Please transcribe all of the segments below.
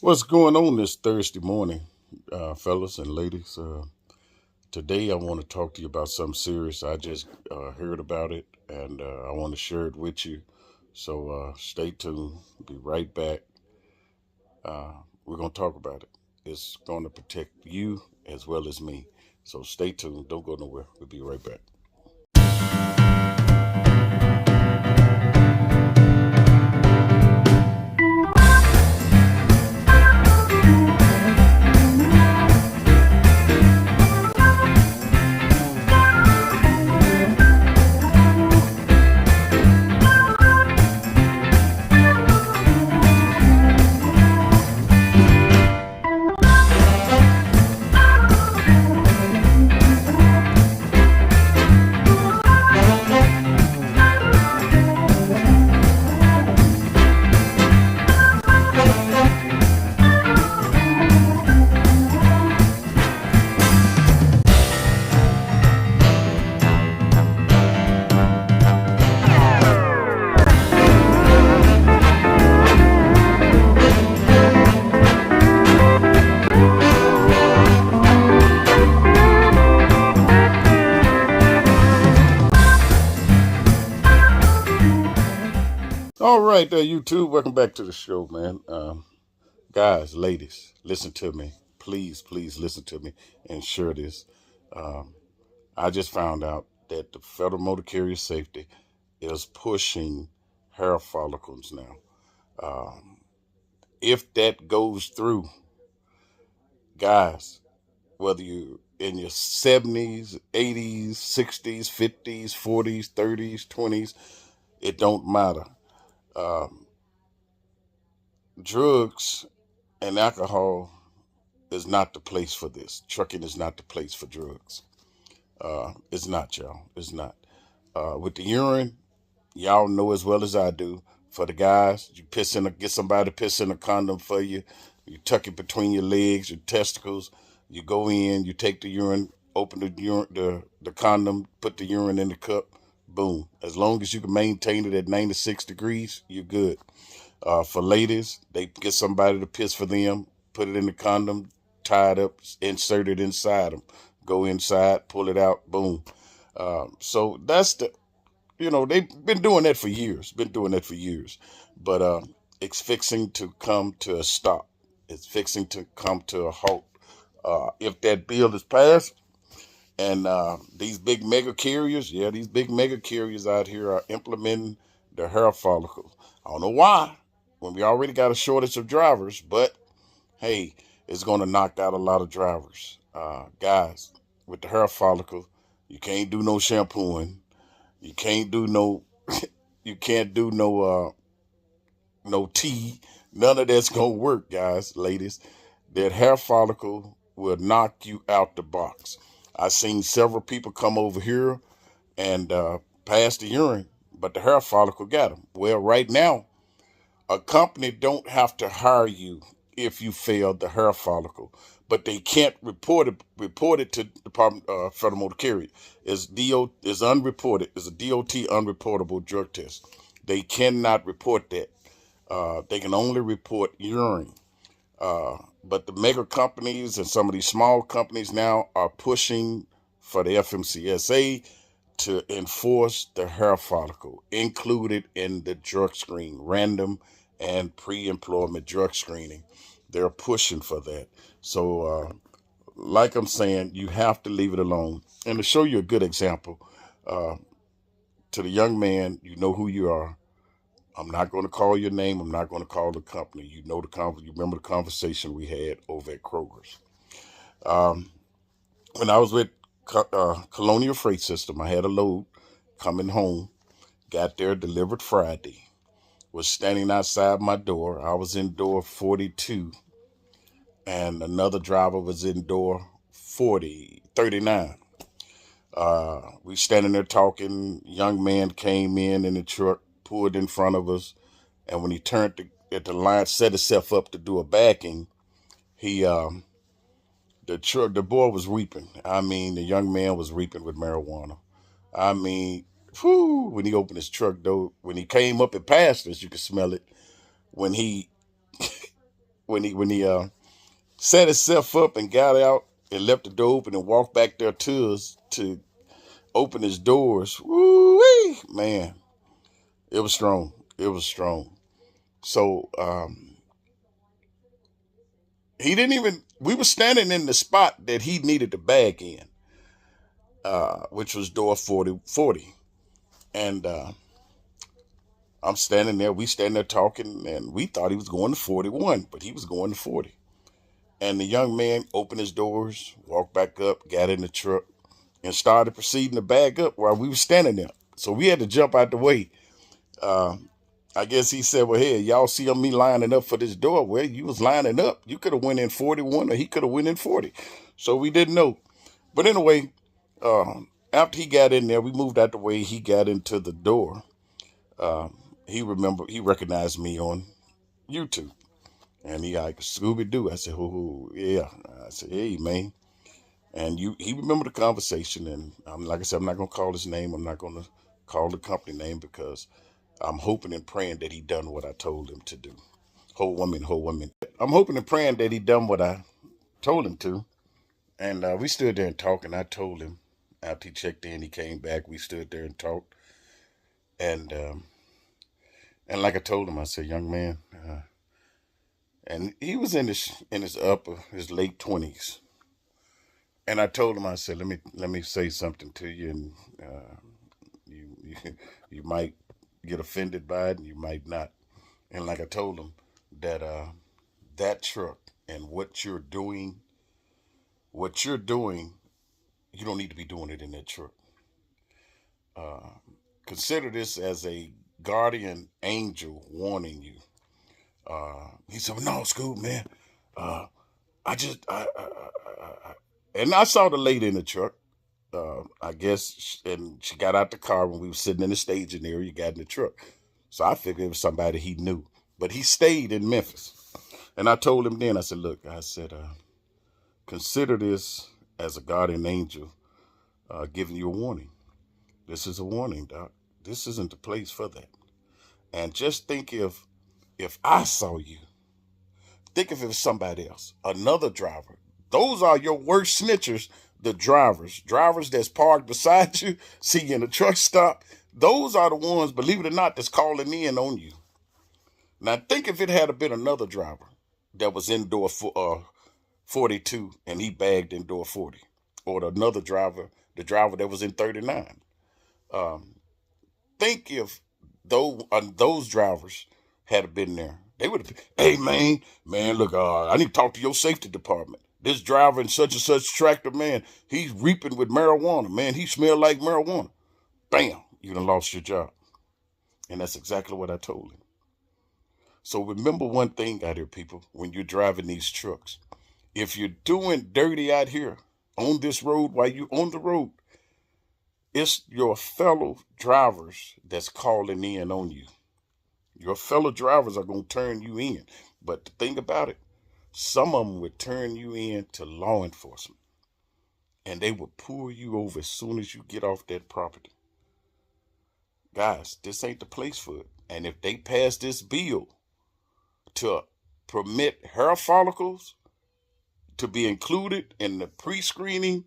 What's going on this Thursday morning, fellas and ladies? Today, I want to talk to you about something serious. I just heard about it, and I want to share it with you. So stay tuned. Be right back. Uh, we're going to talk about it. It's going to protect you as well as me. So stay tuned. Don't go nowhere. We'll be right back. All right, YouTube. Welcome back to the show, man. Guys, ladies, listen to me. Please, please listen to me and share this. Um, I just found out that the Federal Motor Carrier Safety is pushing hair follicles now. Um, if that goes through, guys, whether you're in your 70s, 80s, 60s, 50s, 40s, 30s, 20s, it don't matter. Um, Drugs and alcohol is not the place for this. Trucking is not the place for drugs. It's not, y'all. It's not. With the urine, y'all know as well as I do. For the guys, you get somebody to piss in a condom for you. You tuck it between your legs, your testicles. You go in, you take the urine, open the condom, put the urine in the cup. Boom. As long as you can maintain it at 96 degrees, you're good. For ladies, they get somebody to piss for them, put it in the condom, tie it up, insert it inside them. Go inside, pull it out, boom. So that's they've been doing that for years, But it's fixing to come to a stop. It's fixing to come to a halt. If that bill is passed, and these big mega carriers, these big mega carriers out here are implementing the hair follicles. I don't know why, when we already got a shortage of drivers, but hey, it's going to knock out a lot of drivers. Guys, with the hair follicle, you can't do no shampooing. You can't do no, you can't do no tea. None of that's gonna work, guys, ladies. That hair follicle will knock you out the box. I've seen several people come over here and pass the urine, but the hair follicle got them. Well, right now, a company don't have to hire you if you fail the hair follicle, but they can't report it to Department Federal Motor Carrier. Is unreported. Is a DOT unreportable drug test. They cannot report that. They can only report urine. But the mega companies and some of these small companies now are pushing for the FMCSA to enforce the hair follicle included in the drug screen, random and pre-employment drug screening. They're pushing for that. So, like I'm saying, you have to leave it alone. And to show you a good example, uh, to the young man, you know who you are. I'm not going to call your name. I'm not going to call the company. You know you remember the conversation we had over at Kroger's. Um, when I was with Colonial Freight System, I had a load coming home. Got there delivered Friday. Was standing outside my door. I was in door 42, and another driver was in door 39. We standing there talking. Young man came in the truck, pulled in front of us, and when he turned at the line, set himself up to do a backing, he the boy was reaping. I mean, the young man was reaping with marijuana. I mean, whew, when he opened his truck door, when he came up and passed us, you could smell it. When he when he set himself up and got out and left the door open and walked back there to us to open his doors. Woo-wee, man, it was strong. It was strong. So he didn't even. We were standing in the spot that he needed the bag in, which was door 4040. And I'm standing there. We standing there talking, and we thought he was going to 41, but he was going to 40. And the young man opened his doors, walked back up, got in the truck, and started proceeding to bag up while we were standing there. So we had to jump out the way. I guess he said, well, hey, y'all see me lining up for this door. Well, you was lining up. You could have went in 41 or he could have went in 40. So we didn't know. But anyway, after he got in there, we moved out the way. He got into the door. He recognized me on YouTube. And he like, Scooby-Doo. I said, oh, yeah. I said, hey, man. And he remembered the conversation. And like I said, I'm not going to call his name. I'm not going to call the company name because I'm hoping and praying that he done what I told him to do. Whole woman. I'm hoping and praying that he done what I told him to. And we stood there and talked. And I told him after he checked in, he came back. We stood there and talked. And like I told him, I said, young man, and he was in his late 20s. And I told him, I said, let me say something to you, and you might get offended by it, and you might not. And like I told him, that that truck and what you're doing, you don't need to be doing it in that truck. Consider this as a guardian angel warning you. He said, well, no, Scoop, man. And I saw the lady in the truck. I guess, and she got out the car when we were sitting in the staging area, got in the truck. So I figured it was somebody he knew. But he stayed in Memphis. And I told him then, I said, look, I said, consider this as a guardian angel giving you a warning. This is a warning, Doc. This isn't the place for that. And just think if I saw you, think if it was somebody else, another driver. Those are your worst snitchers, the drivers that's parked beside you, see you in the truck stop. Those are the ones, believe it or not, that's calling in on you. Now think if it had been another driver that was in door 42 and he bagged in door 40, or another driver, the driver that was in 39. Think if those drivers had been there, they would have been, hey, man, look, I need to talk to your safety department. This driver in such and such tractor, man, he's reaping with marijuana. Man, he smelled like marijuana. Bam, you done lost your job. And that's exactly what I told him. So remember one thing out here, people, when you're driving these trucks. If you're doing dirty out here on this road while you're on the road, it's your fellow drivers that's calling in on you. Your fellow drivers are going to turn you in. But the thing about it, some of them would turn you in to law enforcement. And they will pull you over as soon as you get off that property. Guys, this ain't the place for it. And if they pass this bill to permit hair follicles to be included in the pre-screening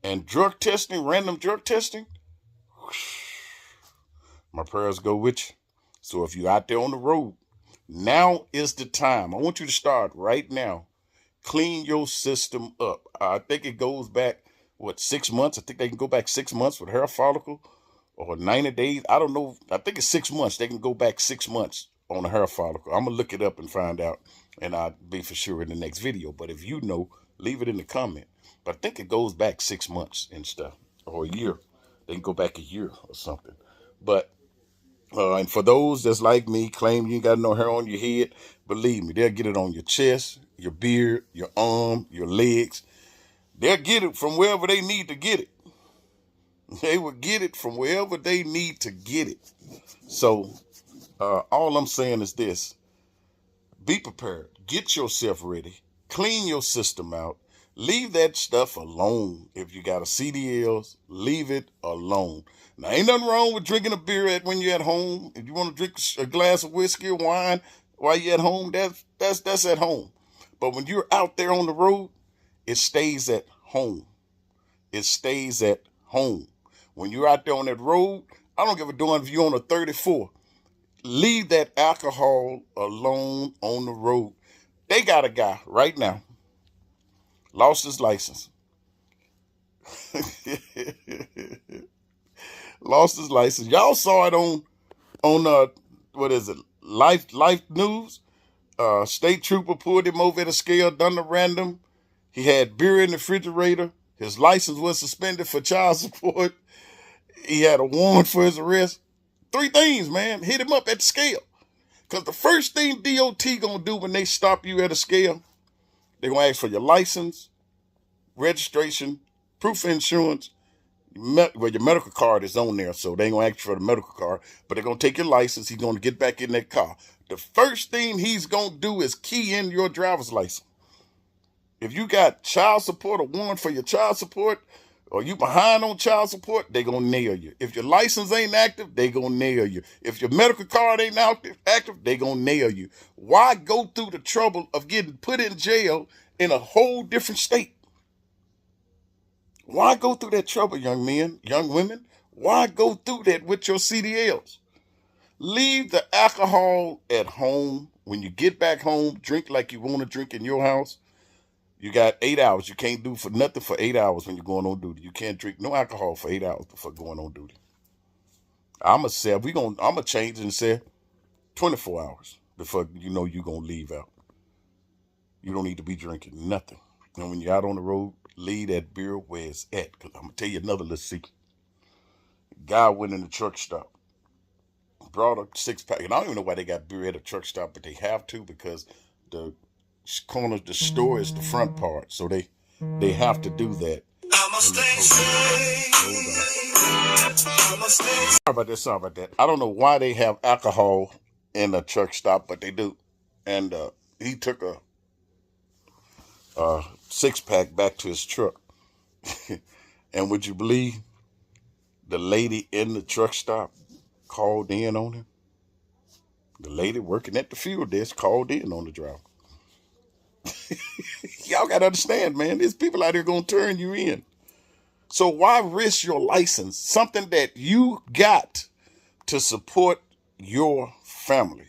and drug testing, random drug testing, my prayers go with you. So if you're out there on the road, now is the time. I want you to start right now. Clean your system up. I think it goes back, 6 months? I think they can go back 6 months with hair follicle, or 90 days. I don't know. I think it's 6 months. They can go back 6 months on a hair follicle. I'm going to look it up and find out, and I'll be for sure in the next video. But if you know, leave it in the comment. But I think it goes back 6 months and stuff, or a year. They can go back a year or something. But and for those that's like me, claim you ain't got no hair on your head, believe me, they'll get it on your chest, your beard, your arm, your legs. They'll get it from wherever they need to get it. They will get it from wherever they need to get it. So all I'm saying is this. Be prepared. Get yourself ready. Clean your system out. Leave that stuff alone. If you got a CDLs, leave it alone. Now, ain't nothing wrong with drinking a beer when you're at home. If you want to drink a glass of whiskey or wine while you're at home, that's at home. But when you're out there on the road, it stays at home. It stays at home. When you're out there on that road, I don't give a damn if you're on a 34. Leave that alcohol alone on the road. They got a guy right now, lost his license. Lost his license. Y'all saw it on what is it? Life News. State trooper pulled him over at a scale, done the random. He had beer in the refrigerator. His license was suspended for child support. He had a warrant for his arrest. 3 things, man. Hit him up at the scale. Because the first thing DOT gonna do when they stop you at a scale, they're gonna ask for your license, registration, proof of insurance. Well, your medical card is on there, so they ain't gonna ask you for the medical card, but they're gonna take your license. He's gonna get back in that car. The first thing he's gonna do is key in your driver's license. If you got child support or warrant for your child support, or you behind on child support, they gonna nail you. If your license ain't active, they gonna nail you. If your medical card ain't active, they gonna nail you. Why go through the trouble of getting put in jail in a whole different state? Why go through that trouble, young men, young women? Why go through that with your CDLs? Leave the alcohol at home. When you get back home, drink like you want to drink in your house. You got 8 hours. You can't do for nothing for 8 hours when you're going on duty. You can't drink no alcohol for 8 hours before going on duty. I'm gonna change it and say 24 hours before you know you're gonna leave out. You don't need to be drinking nothing. And when you're out on the road, leave that beer where it's at. Because I'm going to tell you another little secret. Guy went in the truck stop, brought a 6-pack. And I don't even know why they got beer at a truck stop, but they have to because the corner of the store is the front part. So they have to do that. Sorry about that. I don't know why they have alcohol in a truck stop, but they do. And he took a 6-pack back to his truck. And would you believe the lady in the truck stop called in on him? The lady working at the fuel desk called in on the driver. Y'all got to understand, man, there's people out there going to turn you in. So why risk your license, something that you got to support your family?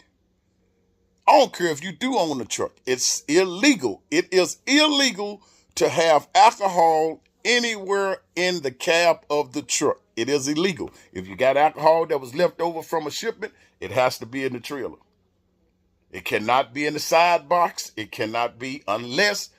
I don't care if you do own a truck. It's illegal. It is illegal to have alcohol anywhere in the cab of the truck. It is illegal. If you got alcohol that was left over from a shipment, it has to be in the trailer. It cannot be in the side box. It cannot be unless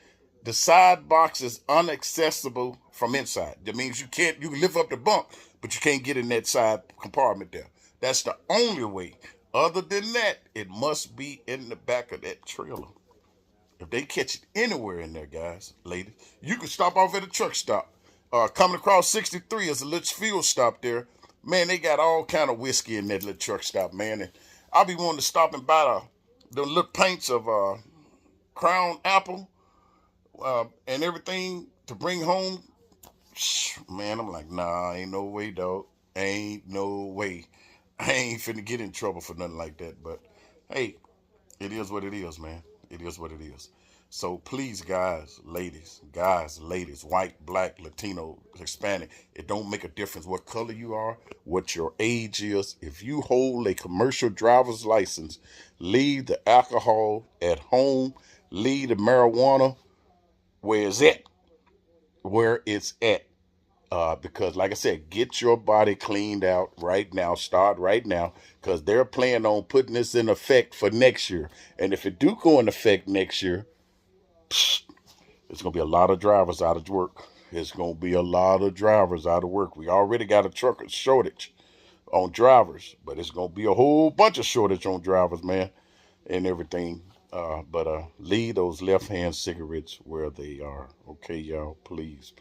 the side box is inaccessible from inside. That means you can lift up the bunk, but you can't get in that side compartment there. That's the only way. Other than that, it must be in the back of that trailer. If they catch it anywhere in there, guys, ladies, you can stop off at a truck stop. Coming across 63 is a little fuel stop there. Man, they got all kind of whiskey in that little truck stop, man. And I'll be wanting to stop and buy the little pints of Crown Apple and everything to bring home. Man, I'm like, nah, ain't no way, dog. Ain't no way. I ain't finna get in trouble for nothing like that. But, hey, it is what it is, man. It is what it is. So please, guys, ladies, white, black, Latino, Hispanic, it don't make a difference what color you are, what your age is. If you hold a commercial driver's license, leave the alcohol at home, leave the marijuana where it's at. Because like I said, get your body cleaned out right now. Start right now, because they're planning on putting this in effect for next year. And if it do go in effect next year, it's going to be a lot of drivers out of work. It's going to be a lot of drivers out of work. We already got a trucker shortage on drivers, but it's going to be a whole bunch of shortage on drivers, man, and everything. But leave those left-hand cigarettes where they are. Okay, y'all, please.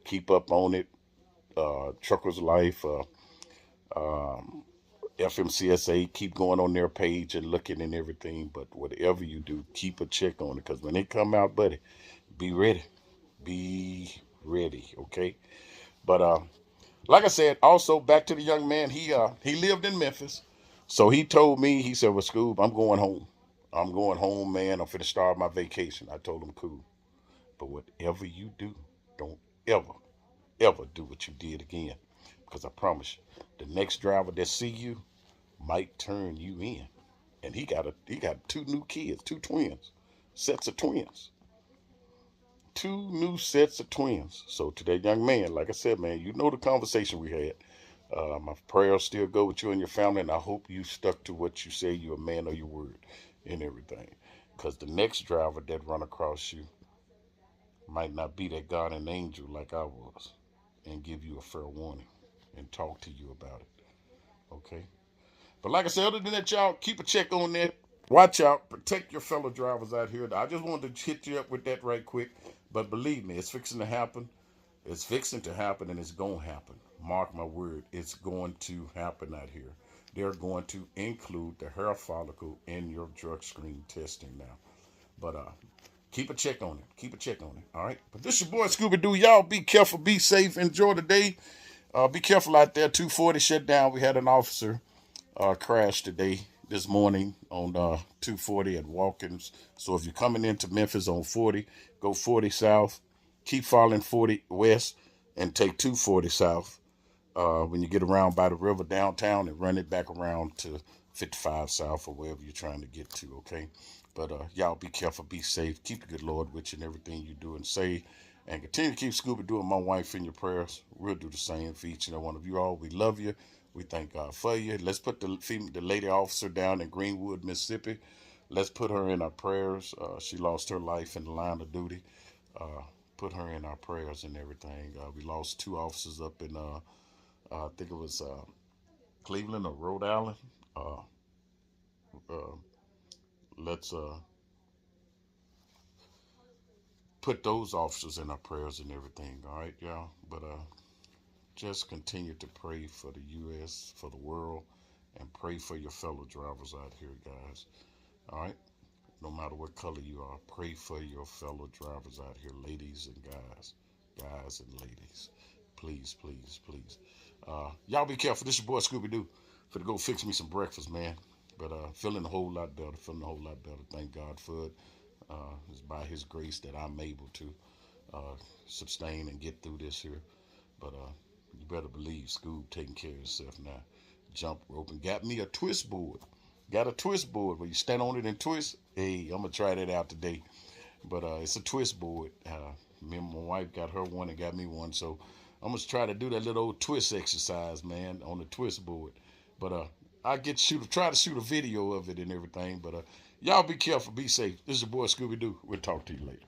Keep up on it. Truckers Life, FMCSA, keep going on their page and looking and everything. But whatever you do, keep a check on it, because when they come out, buddy, be ready. Be ready, okay? But like I said, also back to the young man, he lived in Memphis. So he told me, he said, well, Scoob, I'm going home. I'm going home, man. I'm finna start my vacation. I told him, cool. But whatever you do, don't ever, ever do what you did again. Because I promise you, the next driver that see you might turn you in. And he got two new kids, two twins, sets of twins. Two new sets of twins. So to that young man, like I said, man, you know the conversation we had. My prayers still go with you and your family, and I hope you stuck to what you say. You're a man of your word and everything. Because the next driver that run across you might not be that guardian angel like I was, and give you a fair warning and talk to you about it. Okay. But like I said, other than that, y'all keep a check on that. Watch out. Protect your fellow drivers out here. I just wanted to hit you up with that right quick. But believe me, it's fixing to happen. It's fixing to happen, and it's going to happen. Mark my word, it's going to happen out here. They're going to include the hair follicle in your drug screen testing now. But keep a check on it. Keep a check on it. All right. But this your boy Scooby Doo. Y'all be careful, be safe, enjoy the day. Be careful out there. 240 shut down. We had an officer crash today, this morning on 240 at Watkins. So if you're coming into Memphis on 40, go 40 south, keep following 40 west, and take 240 south when you get around by the river downtown and run it back around to 55 south or wherever you're trying to get to, okay? But y'all be careful, be safe, keep the good Lord with you in everything you do and say, and continue to keep Scooby Doo and my wife in your prayers. We'll do the same for each and every one of you all. We love you. We thank God for you. Let's put the lady officer down in Greenwood, Mississippi. Let's put her in our prayers. She lost her life in the line of duty. Uh, put her in our prayers and everything. We lost two officers up in, I think it was Cleveland or Rhode Island. Uh, uh, let's put those officers in our prayers and everything. All right, y'all. But just continue to pray for the U.S., for the world, and pray for your fellow drivers out here, guys. All right? No matter what color you are, pray for your fellow drivers out here, ladies and guys. Guys and ladies. Please, please, please. Y'all be careful. This your boy Scooby Doo. For to go fix me some breakfast, man. But feeling a whole lot better. Feeling a whole lot better. Thank God for it. It's by His grace that I'm able to sustain and get through this here. But you better believe Scoob taking care of himself now. Jump rope and got me a twist board. Got a twist board where you stand on it and twist. Hey, I'm gonna try that out today. But it's a twist board. Me and my wife got her one and got me one, so I'm gonna try to do that little old twist exercise, man, on the twist board. But try to shoot a video of it and everything. But y'all be careful, be safe. This is your boy Scooby Doo. We'll talk to you later.